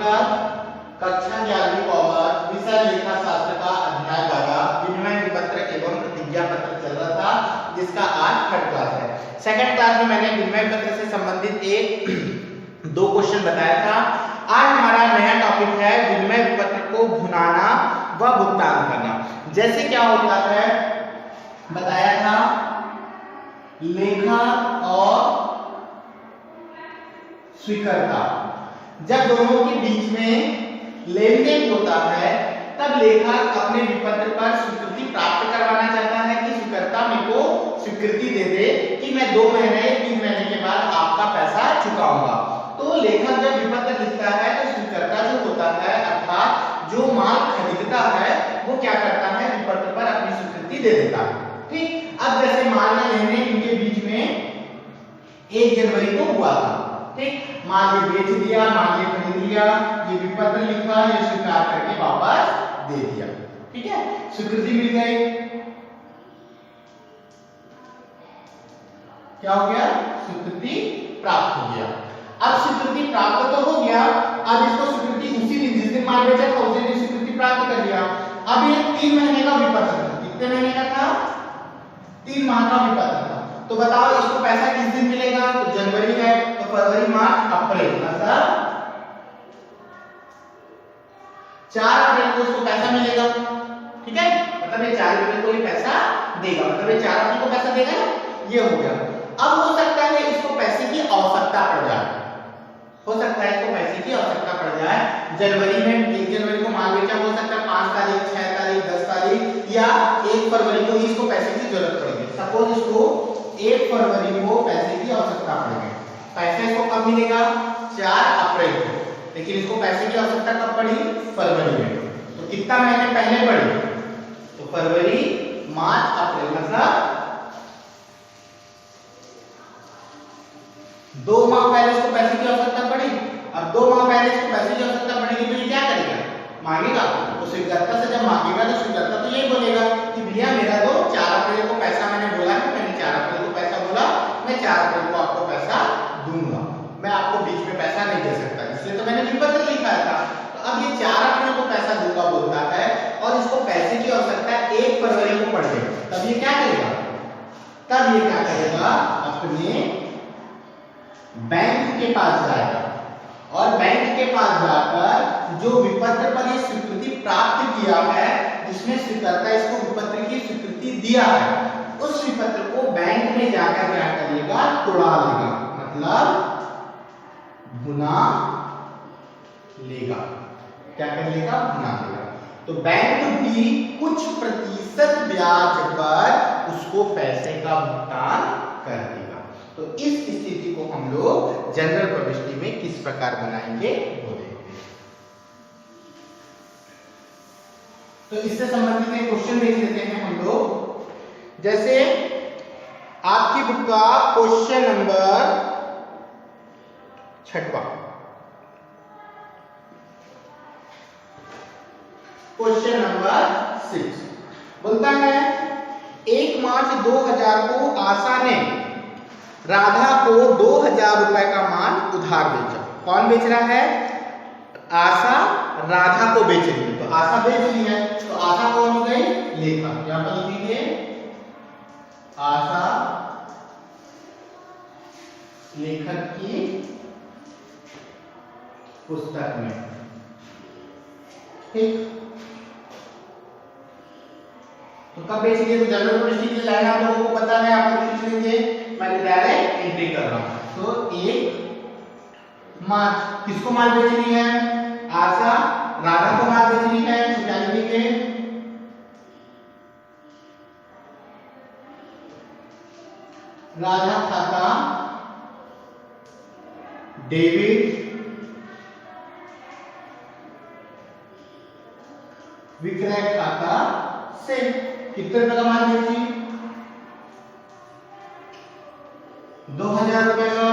Class, कक्षा 11वीं commerce, विषय लेखा शास्त्र का अध्याय 12 विनिमय विपत्र एवं प्रतिज्ञा पत्र चल रहा था, जिसका आज थर्ड क्लास है। सेकंड क्लास में मैंने विनिमय पत्र से संबंधित दो क्वेश्चन बताया था। आज हमारा नया टॉपिक है विनिमय विपत्र को भुनाना व भुगतान करना। जैसे क्या होता है बताया था, लेखा और स्वीकृता, जब दोनों के बीच में लेन देन होता है तब लेखक अपने विपत्र पर स्वीकृति प्राप्त करवाना चाहता है कि स्वीकर्ता मेरे को स्वीकृति दे दे कि मैं 2 महीने 3 महीने के बाद आपका पैसा चुकाऊंगा। तो लेखक जब विपत्र लिखता है तो स्वीकर्ता जो होता है अर्थात जो माल खरीदता है वो क्या करता है, विपत्र पर अपनी स्वीकृति दे देता है। ठीक, अब जैसे माल का लेन देन इनके बीच में 1 जनवरी को हुआ था। ठीक, माल ये बेच दिया, माल ये खरीद लिया, ये विपत्र लिखा, ये स्वीकार करके वापस दे दिया। ठीक है, स्वीकृति मिल गई। क्या हो गया, स्वीकृति प्राप्त हो गया। अब स्वीकृति प्राप्त तो हो गया, अब इसको स्वीकृति उसी दिन जिस दिन माल बेचा था उसी दिन स्वीकृति प्राप्त कर लिया। अब ये 3 महीने का विपत्र था। कितने महीने का था, 3 माह का विपत्र था। तो बताओ इसको पैसा किस दिन मिलेगा, तो जनवरी है तो फरवरी मार्च अप्रैल, मतलब 4 अप्रैल को इसको पैसा मिलेगा। ठीक है, मतलब ये 4 अप्रैल को ये पैसा देगा, मतलब ये 4 अप्रैल को पैसा देगा। ये हो गया। अब हो सकता है इसको पैसे की आवश्यकता पड़ जाए, हो सकता है इसको पैसे की आवश्यकता पड़ जाए। जनवरी में 1 जनवरी को माल बेचा, हो सकता है 5 तारीख 6 तारीख 10 तारीख या 1 फरवरी को इसको पैसे की जरूरत पड़ेगी। सपोज इसको 1 फरवरी को पैसे की आवश्यकता पड़ गई। पैसा इसको कब मिलेगा, 4 अप्रैल को, लेकिन इसको पैसे की आवश्यकता कब पड़ी, फरवरी में। तो कितना महीने पहले पड़ी, तो फरवरी मार्च अप्रैल, मतलब 2 माह पहले इसको पैसे की आवश्यकता पड़ी। अब 2 माह पहले इसको पैसे की आवश्यकता पड़ेगी तो ये क्या करेगा, मांगेगा। तो स्वीकर्ता से जब मांगेगा तो स्वीकर्ता तो यही बोलेगा कि भैया मेरा दो, 4 अप्रैल को पैसा मैंने बोला है, मैंने 4 अप्रैल को पैसा बोला, मैं 4 अप्रैल को आपको पैसा दूंगा, मैं आपको बीच में पैसा नहीं दे सकता, इसलिए तो मैंने विपत्र लिखा था। तो अब ये 4 अप्रैल को पैसा दूंगा बोलता है और इसको पैसे की आवश्यकता 1 फरवरी को पड़ गई। तब ये क्या करेगा, तब ये क्या करेगा, अपने बैंक के पास जाएगा और बैंक के पास जाकर जो विपत्र पर ये स्वीकृति प्राप्त किया है, जिसमें स्वीकर्ता इसको विपत्र की स्वीकृति दिया है, उस विपत्र को बैंक में जाकर क्या करेगा, तोड़ा लेगा, मतलब भुना लेगा। क्या कर लेगा, भुना लेगा। तो बैंक भी कुछ प्रतिशत ब्याज पर उसको पैसे का भुगतान कर देगा। तो इस स्थिति को हम लोग जनरल प्रविष्टि में किस प्रकार बनाएंगे वो देखते हैं। तो इससे संबंधित एक क्वेश्चन देख लेते हैं हम लोग। जैसे आपकी बुक का क्वेश्चन नंबर 6वां, क्वेश्चन नंबर 6 बोलता है 1 मार्च 2000 को आशा ने राधा को 2000 रुपए का माल उधार बेचा। कौन बेच रहा है, आशा राधा को बेच रही है। तो आशा बेच रही है, तो आशा कौन हो गई, लेखक। यहां पर लिखेंगे आशा लेखक की पुस्तक में। ठीक, तो कब बेच दिए, तो जनरल प्रविष्टि की लाइन आप लोगों को पता है, आप लोग लिख लेंगे, मैं डायरेक्ट एंट्री कर रहा हूं। तो 1 मार्च किसको माल बेचनी है, आशा राधा को माल बेचनी है, तो क्या लिखेंगे, राधा खाता डेबिट, विक्रय खाता से। कितने रुपए का माल बेची, 2000 रुपए का।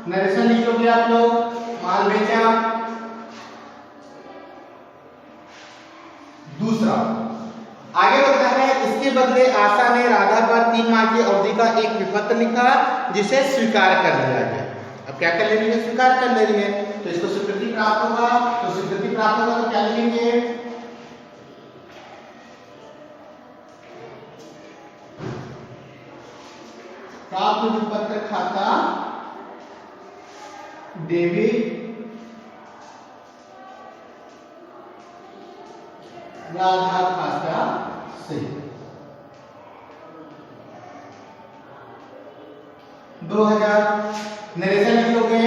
नरेशन लिख लोगे आप लोग, माल बेचा। दूसरा आगे बढ़ता है, इसके बदले आशा ने राधा पर 3 माह की अवधि का एक विपत्र लिखा जिसे स्वीकार कर लिया गया। अब क्या कर ले रही है, स्वीकार कर ले रही है, तो इसको स्वीकृति प्राप्त होगा, तो स्वीकृति प्राप्त होगा तो क्या लिखेंगे? प्राप्त विपत्र खाता डेबिट राधा खाता से 2000 नरेशन लिखोगे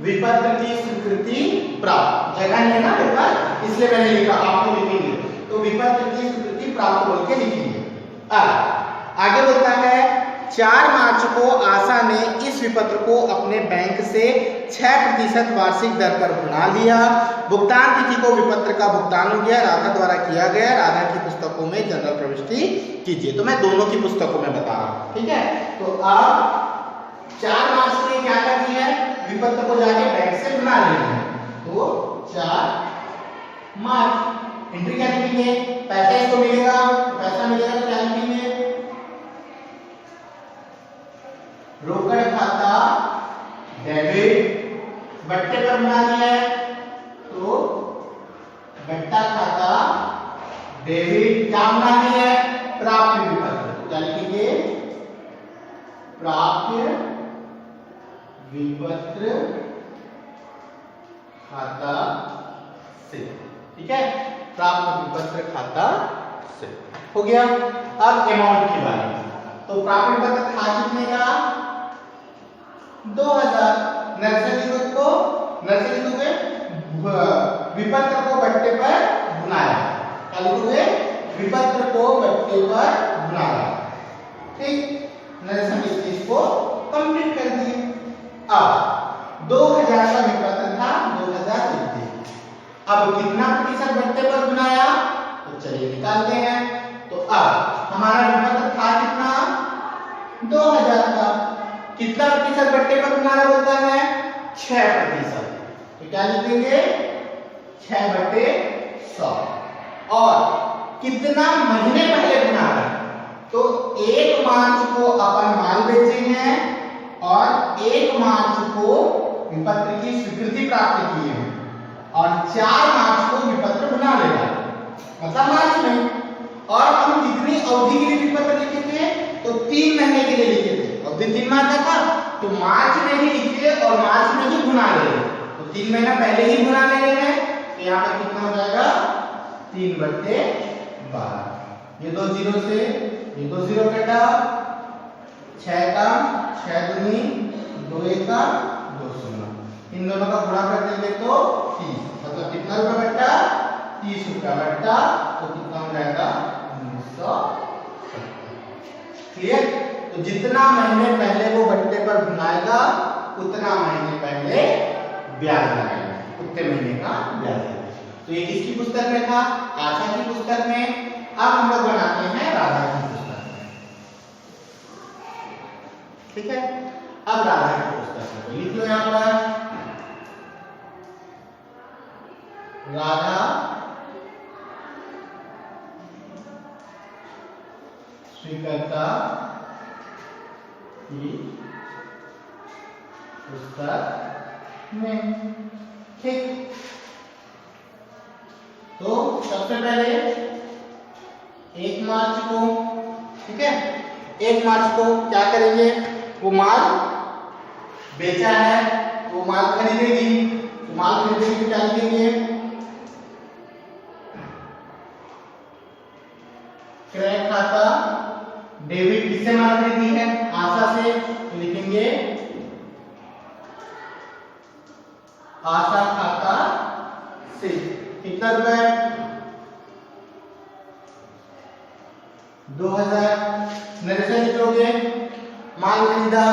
विपत्र की स्वीकृति प्राप्त, जगह नहीं है ना मेरे पास इसलिए मैंने लिखा, आपको लिखेंगे तो विपत्र की स्वीकृति प्राप्त बोल के लिखेंगे। आगे बोलता है 4 मार्च को आशा ने इस विपत्र को अपने बैंक से 6% वार्षिक दर पर भुना लिया। भुगतान तिथि को विपत्र का भुगतान हो गया, राधा द्वारा किया गया। राधा की पुस्तकों में जनरल प्रविष्टि कीजिए। तो मैं दोनों की पुस्तकों में बता रहा हूं, ठीक है। तो अब 4 मार्च ने क्या कर दिया है, विपत्र को जाके बैंक से भुना लिया है। तो 4 मार्च एंट्री क्या लिखेंगे? पैसा इसको मिलेगा, पैसा मिलेगा तो क्या लिखेंगे? रोकड़ खाता डेबिट, बट्टे पर बना दिया है तो बट्टा खाता डेबिट, क्या बना दिया है? प्राप्य विपत्र, तो क्या लिखेंगे? प्राप्य विपत्र खाता से, ठीक है। प्राप्त विपत्र खाता से हो गया। अब अमाउंट की बारी, तो प्राप्त विपत्र था कितने का? 2000। नर्सरी को विपत्र को बट्टे पर भुनाया, क्या लिखोगे? विपत्र को बट्टे पर भुनाया, ठीक। नरेशन इस चीज को कंप्लीट कर दिए। अब 2000 का विपत्र था, 2000 लिख दिए। अब कितना प्रतिशत बट्टे पर भुनाया, तो चलिए निकालते हैं। तो अब हमारा विपत्र था कितना? 2000 का। कितना प्रतिशत बट्टे पर भुनाया बोलता है? 6%। तो क्या लिखेंगे? 6/100। और कितना महीने पहले भुनाया, तो 1 मार्च को अपन माल बेचे हैं और 1 मार्च को विपत्र की स्वीकृति प्राप्त की है और 4 मार्च को विपत्र भुना लेगा, मतलब मार्च में। और हम कितनी अवधि के लिए विपत्र लिखे थे? तो 3 महीने के लिए लिखे थे। अवधि 3 माह का था, तो मार्च में ही लिखे और मार्च में ही भुना ले। तो 3 महीना पहले ही भुना ले रहे हैं, तो यहाँ पर कितना हो जाएगा? 3/12। ये 2 जीरो से ये 2 जीरो कटा, 6 का 6 दूनी 2 1 का 2 0, इन दोनों का गुणा कर देंगे तो 30, मतलब कितना रुपया बट्टा? 30 रुपया बट्टा, तो कितना हो जाएगा? 1970। क्लियर? तो जितना महीने पहले वो बट्टे पर भुनाएगा उतना महीने पहले ब्याज लगाएगा, उतने महीने का ब्याज लगाएगा। तो ये किसकी पुस्तक में था? आशा की पुस्तक में। अब हम लोग बनाते हैं राधा की पुस्तक में, ठीक है। अब राधा की पुस्तक में लिख लो यहाँ पर राधा स्वीकर्ता की पुस्तक में, ठीक। तो सबसे पहले 1 मार्च को, ठीक है, 1 मार्च को क्या करेंगे? वो माल बेचा है, वो माल खरीदेगी, तो माल खरीदेगी क्या लिखेंगे? क्रय खाता डेबिट, किससे माल खरीदी है? आशा से, तो लिखेंगे आशा खाता से। कितना रुपए? 2000। नरेशन लिखोगे माल खरीदा।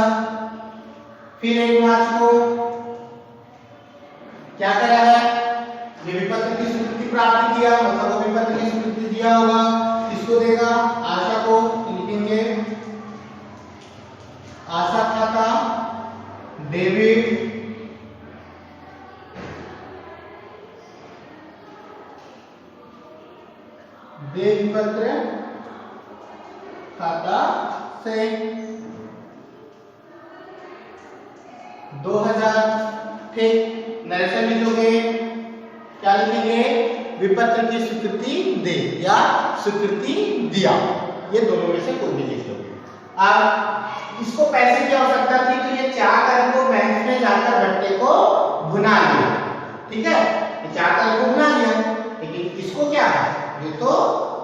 फिर 1 मार्च को क्या करा है? ये विपत्र की स्वीकृति प्राप्त किया, मतलब वो विपत्र की स्वीकृति दिया होगा, किसको देगा? आशा को, तो लिखेंगे आशा खाता डेबिट दे विपत्र खाता से 2000, ठीक। नरेशन लिखोगे, क्या लिखेंगे? विपत्र की स्वीकृति दे या स्वीकृति दिया, ये दोनों में से कोई भी लिख लोगे। अब इसको पैसे की आवश्यकता थी तो ये 4 तारीख को बैंक में जाकर भट्टे को भुना लिया, ठीक है, ये 4 तारीख को भुना लिया। लेकिन इसको क्या है, ये तो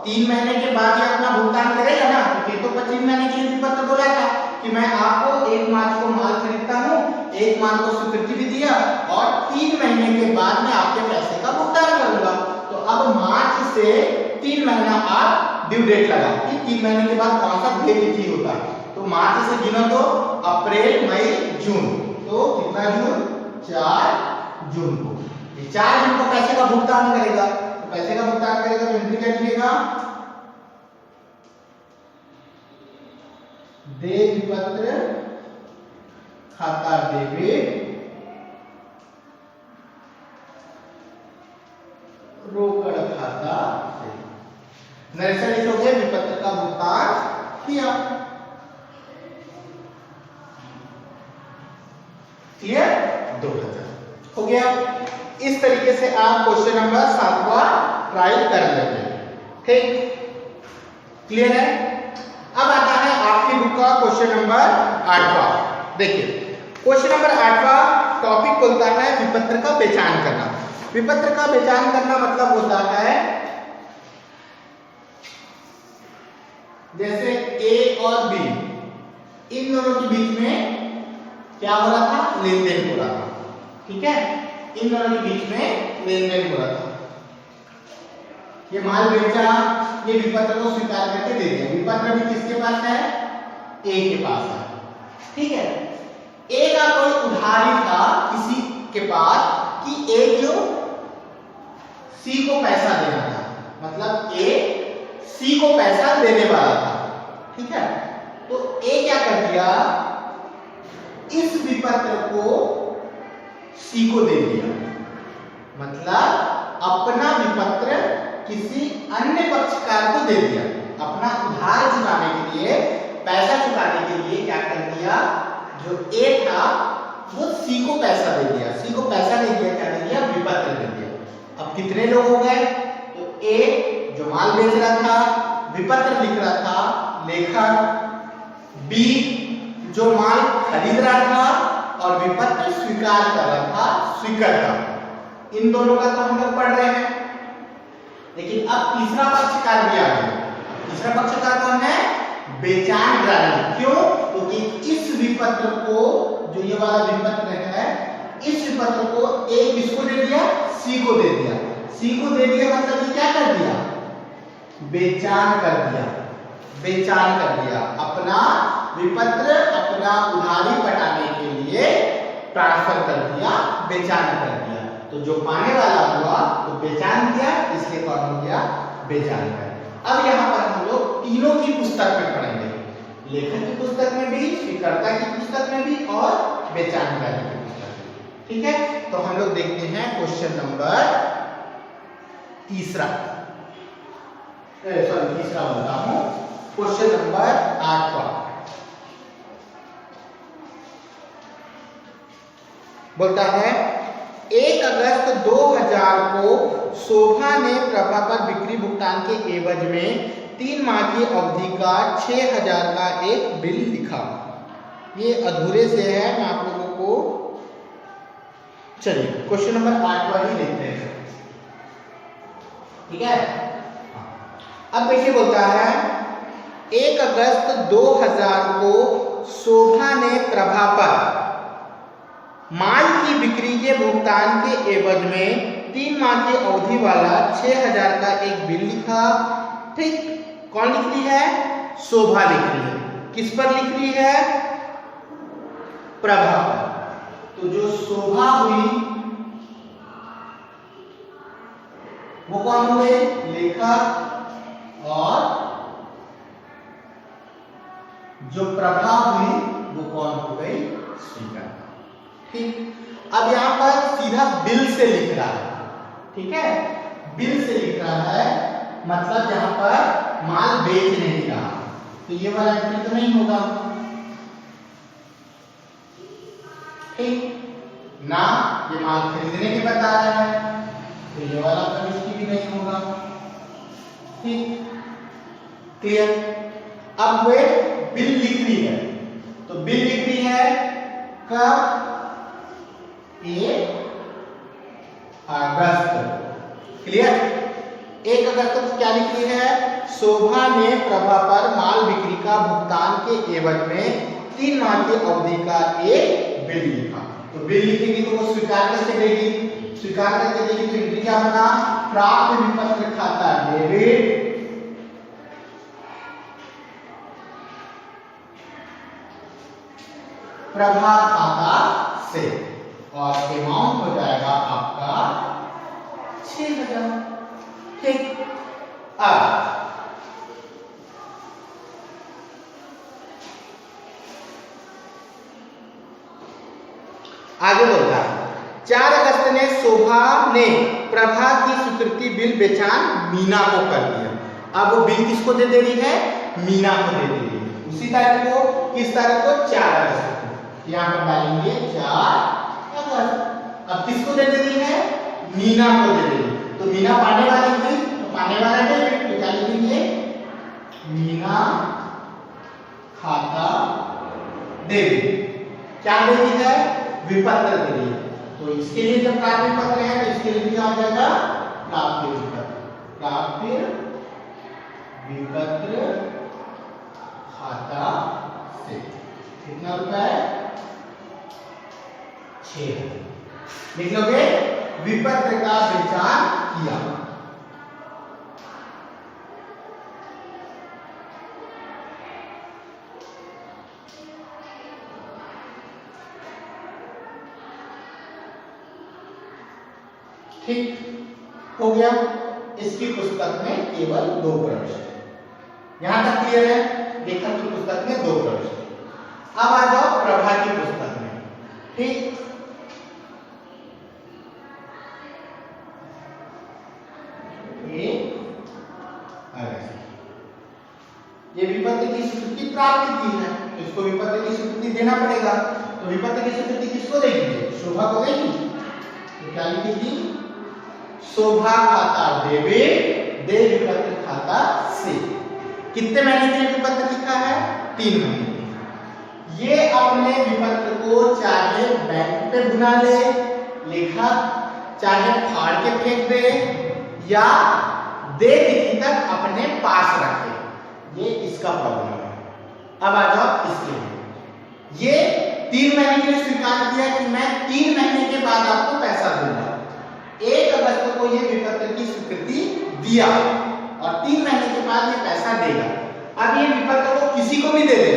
3 महीने के बाद ये अपना भुगतान करेगा ना, क्योंकि तो 25 महीने के लिए विपत्र बोला था कि मैं आपको 1 मार्च को माल खरीदता हूँ, 1 मार्च को स्वीकृति भी दिया और 3 महीने के बाद मैं आपके पैसे का भुगतान करूंगा। तो अब मार्च से 3 महीना आप ड्यू डेट लगाओ कि 3 महीने के बाद कौन सा डे तिथि होता है। तो मार्च से गिनो तो अप्रैल, मई, जून, तो कितना जून? 4 जून को, ये 4 जून को पैसे का भुगतान करेगा। तो पैसे का भुगतान करेगा तो एंट्री क्या लिखेगा? देय विपत्र खाता डेबिट, रोकड़ खाता नरेशन लिखोगे, विपत्र का भुगतान किया। क्लियर? 2000 हो गया। इस तरीके से आप क्वेश्चन नंबर 7वां ट्राई कर लेते हैं, ठीक? क्लियर है? अब आता है आपकी बुक का क्वेश्चन नंबर 8वां। देखिए क्वेश्चन नंबर 8वां टॉपिक बोलता है विपत्र का पहचान करना। विपत्र का पहचान करना मतलब होता है जैसे ए और बी, इन दोनों के बीच में क्या हो रहा था? लेन देन हो रहा था, ठीक है, इन दोनों के बीच में लेन देन हो रहा था। ये माल बेचा, ये विपत्र को स्वीकार करके दे दिया। विपत्र भी किसके पास है? ए के पास है, ठीक है। ए का कोई उधारी था किसी के पास कि ए क्यों सी को पैसा देना था, मतलब ए सी को पैसा देने वाला था, ठीक है। तो ए क्या कर दिया? इस विपत्र को सी को दे दिया, मतलब अपना विपत्र किसी अन्य पक्षकार को दे दिया। अपना उधार चुकाने के लिए, पैसा चुकाने के लिए क्या कर दिया? जो ए था वो सी को पैसा दे दिया। सी को पैसा दे दिया, क्या दे दिया? विपत्र दे दिया। अब कितने लोग हो गए? तो ए जो माल बेच रहा था, विपत्र लिख रहा था, लेखक, बी जो माल खरीद रहा था और विपत्र स्वीकार कर रहा था, स्वीकर्ता। इन दोनों का तो हम लोग पढ़ रहे हैं। लेकिन अब तीसरा पक्षकार भी आ गया। तीसरा पक्षकार कौन है? बेचानग्राही। क्यों? क्योंकि इस विपत्र को, जो ये वाला विपत्र है, इस विपत्र को ए किसको दे दिया? सी को दे दिया। सी को दे दिया मतलब ये क्या कर दिया? बेचान कर दिया। बेचान कर दिया। अपना विपत्र, अपना उधारी पटाने के लिए ट्रांसफर कर दिया, बेचान कर दिया। तो जो पाने वाला हुआ तो बेचान किया, इसलिए कौन हो गया? बेचान कर। अब यहाँ पर हम लोग तीनों की पुस्तक में पढ़ेंगे, लेखक की पुस्तक में भी, स्वीकर्ता की पुस्तक में भी और बेचानकारी की पुस्तक में, ठीक है। तो हम लोग देखते हैं क्वेश्चन नंबर तीसरा बोलता हूं, क्वेश्चन नंबर 8वां बोलता है 1 अगस्त 2000 को शोभा ने प्रभा पर बिक्री भुगतान के एवज में 3 माह की अवधि का 6000 का एक बिल लिखा। ये अधूरे से है, मैं आप लोगों को, चलिए क्वेश्चन नंबर 8वां ही देखते हैं, ठीक है। अब देखिए बोलता है 1 अगस्त 2000 को शोभा ने प्रभा पर माल की बिक्री के भुगतान के एवज में 3 माह की अवधि वाला 6000 का एक बिल लिखा, ठीक। कौन लिख रही है? शोभा लिख रही है। किस पर लिख रही है? प्रभा पर। तो जो शोभा हुई वो कौन हुए? लेखक। और जो प्रभा हुई वो कौन हो गई? स्वीकर्ता, ठीक। अब यहां पर सीधा बिल से लिख रहा है, ठीक है। बिल से लिख रहा है मतलब यहां पर माल बेच नहीं रहा, तो ये वाला एंट्री तो नहीं होगा, ठीक। ना ये माल खरीदने की बता रहा है, तो ये वाला प्रविष्टि भी नहीं होगा। ठीक, क्लियर। अब वे बिल लिख रही है, तो बिल लिख रही है कब? 1 अगस्त। क्लियर। 1 अगस्त को क्या लिख रही है? शोभा ने प्रभा पर माल बिक्री का भुगतान के एवज में 3 माह की अवधि का एक बिल लिखा। तो बिल लिखेगी तो वो स्वीकार कैसे देगी? स्वीकार करके देगी तो एंट्री क्या बना? प्राप्त विपत्र खाता डेबिट प्रभा खाता से, और अमाउंट हो जाएगा आपका 6000। ठीक, अब आगे बोलता है 4 अगस्त ने शोभा ने प्रभा की स्वीकृति बिल बेचान मीना को कर दिया। अब वो बिल किसको दे रही है? मीना को दे रही है। उसी तारीख को, किस तारीख को? 4 अगस्त को। यहाँ पर डालेंगे 4 अगस्त। अब किसको दे रही है? मीना को दे रही है। तो मीना पाने वाली थी, तो पाने वाला डेबिट, तो क्या लिखेंगे? मीना खाता डेबिट। क्या दे रही है? विपत्र दे रही है। तो इसके लिए जब प्राप्य पत्र है तो इसके लिए क्या हो जाएगा? प्राप्य विपत्र। प्राप्य विपत्र खाता से कितना रुपए? 6 लिख लोगे। विपत्र का बेचान किया। ठीक हो गया। इसकी पुस्तक में केवल 2 प्रविष्ट। यहां तक क्लियर है? लेखक की पुस्तक में 2 प्रविष्ट। अब आ जाओ प्रभा की पुस्तक में। ठीक, ये विपत्र की स्वीकृति प्राप्त की है, तो इसको विपत्र की स्वीकृति देना पड़ेगा। तो विपत्र की स्वीकृति किसको देगी? शोभा को देगी। तो क्या लिखेगी? शोभा खाता डेबिट दे विपत्र खाता से। कितने महीने के लिए विपत्र लिखा है? 3 महीने। ये अपने विपत्र को चाहे बैंक पे बुला ले, लेखक चाहे फाड़ के फेंक दे, या दे तिथि तक अपने पास रखे। ये इसका प्रॉब्लम है। अब आ जाओ इसके लिए। ये 3 महीने के लिए स्वीकार किया कि मैं 3 महीने के बाद आपको पैसा दूंगा। 1 अगस्त को ये विपत्र की स्वीकृति दिया और 3 महीने के बाद ये पैसा देगा। अब ये विपत्र को किसी को भी दे दे,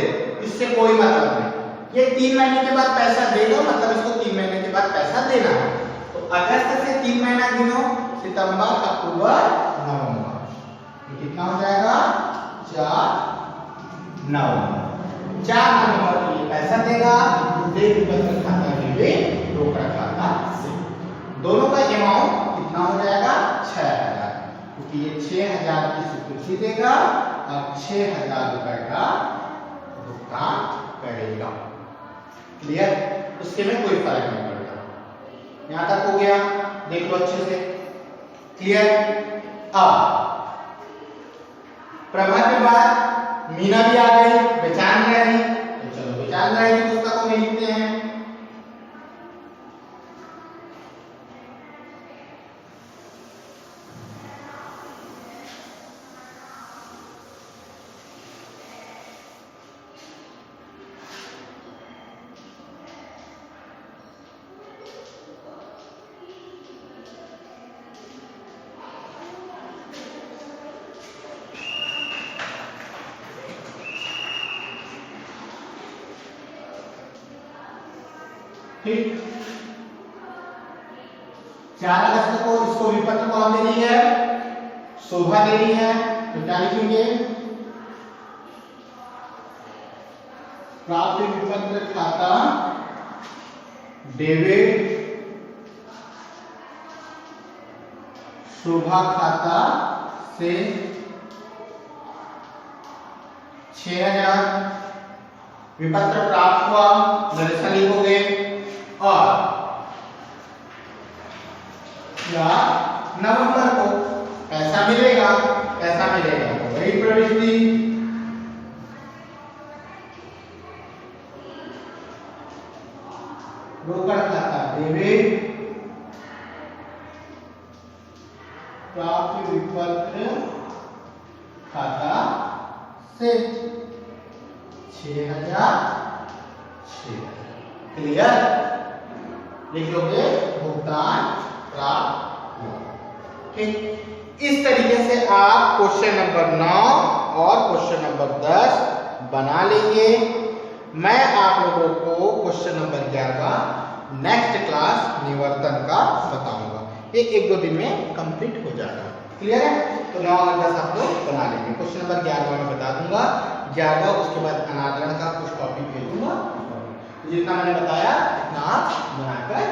इससे कोई मतलब नहीं। ये 3 महीने के बाद पैसा देगा, मतलब इसको 3 महीने के बाद पैसा देना है। तो अगस्त से 3 महीना गिनो, सितंबर, अक्टूबर, नवंबर। ये कितना हो जाएगा? 4 नवंबर। 4 नवंबर को ये पैसा देगा। दे विपत्र खाता डेबिट रोकड़ा खाता से। दोनों का अमाउंट कितना हो जाएगा? 6000, क्योंकि ये 6000 की स्वीकृति देगा और 6000 रुपए का भुगतान करेगा। क्लियर? उसके में कोई फर्क नहीं पड़ेगा। यहां तक हो गया? देख लो अच्छे से। क्लियर? अब प्रभा के बाद मीना भी आ गई, बेचान रह रही। तो चलो बेचान रह रही पुस्तकों में लिखते हैं। ठीक, 4 अगस्त को इसको विपत्र कौन दे रही है? शोभा दे रही है। तो क्या लिखेंगे? प्राप्त विपत्र खाता डेबिट शोभा खाता से 6000 विपत्र प्राप्त हुआ, दरअसल लिखोगे। और या नवंबर को पैसा मिलेगा। तो वही प्रविष्टि रोकड़ खाता डेबिट, प्राप्य विपत्र खाता से 6,006। क्लियर? लिखोगे भुगतान प्राप्त हुआ। ठीक, इस तरीके से आप क्वेश्चन नंबर 9 और क्वेश्चन नंबर 10 बना लेंगे। मैं आप लोगों को क्वेश्चन नंबर 11 नेक्स्ट क्लास निवर्तन का बताऊंगा। ये 1-2 दिन में कंप्लीट हो जाएगा। क्लियर है? तो 9 और 10 आप लोग बना लेंगे। क्वेश्चन नंबर 11 में बता दूंगा 11, उसके बाद अनादरण का कुछ टॉपिक भेज दूंगा। जितना मैंने बताया इतना आप बनाकर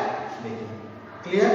देखेंगे। क्लियर?